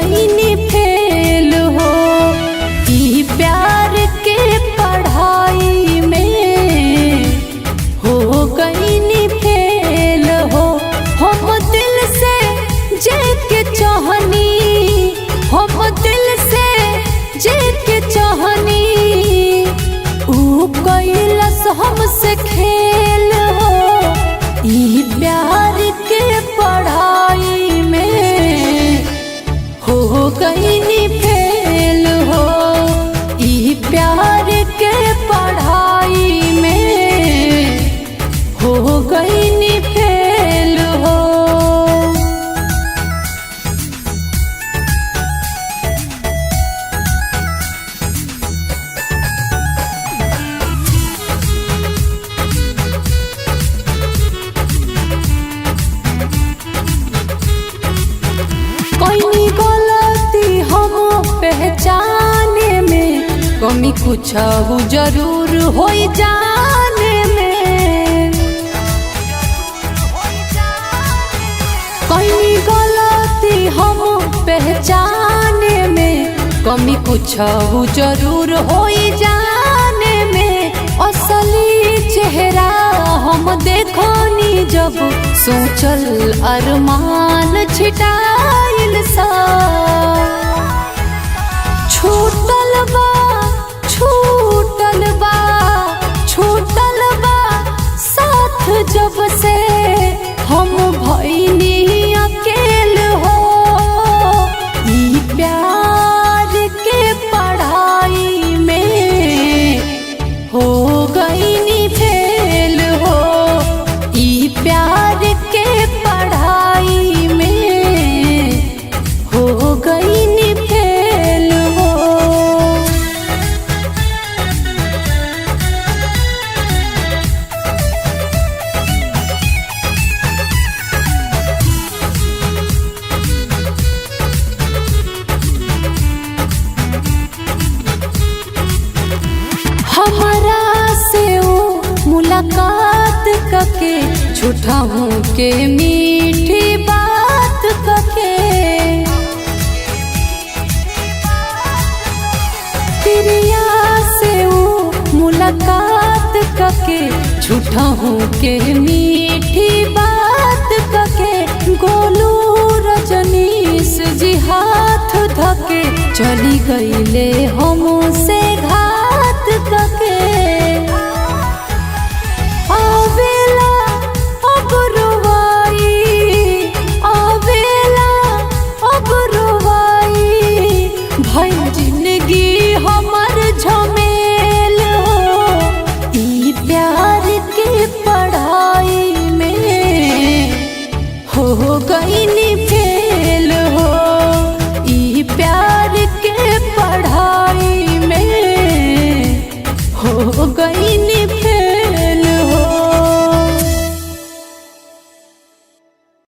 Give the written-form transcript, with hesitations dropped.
गईनी फेल हो। ई प्यार के पढ़ाई में हो गईनी फेल हो। हम दिल से जेके चाहनी, हम दिल से जेके चाहनी, ऊ कैलस हमसे खेल हो। ई प्यार के पढ़ाई में हो गईनी फेल हो। ई प्यार के पढ़ाई में हो गईनी फेल हो। कोई गलती हम पहचाने में, कमी कुछ जरूर हो जाने में। कोई गलती हम पहचाने में, कमी कुछ जरूर हो जाने में। असली चेहरा हम देखनी जब, सोचल अरमान छिटाइल सा। छूटल बा छूटल बा छूटल बा साथ जब से हम भइनी अकेल हो। ई प्यार के पढ़ाई में हो गईनी फेल हो। ई प्यार के पढ़ाई में हो गईनी फेल हो। हमारा से वो मुलाकात करके, झूठा हूँ के मीठी बात करके, प्रिया से वो मुलाकात करके, झूठा हूँ के मीठी बात करके। गोलू रजनीश जी हाथ धके, चली गईले हमसे घात करके। आवेला अब रुवाई, आवेला अब रुवाई, भइल जिंदगी हमर झमेल हो। ई प्यार के पढ़ाई में हो गईनी फेल हो। ई प्यार के पढ़ाई में हो गईनी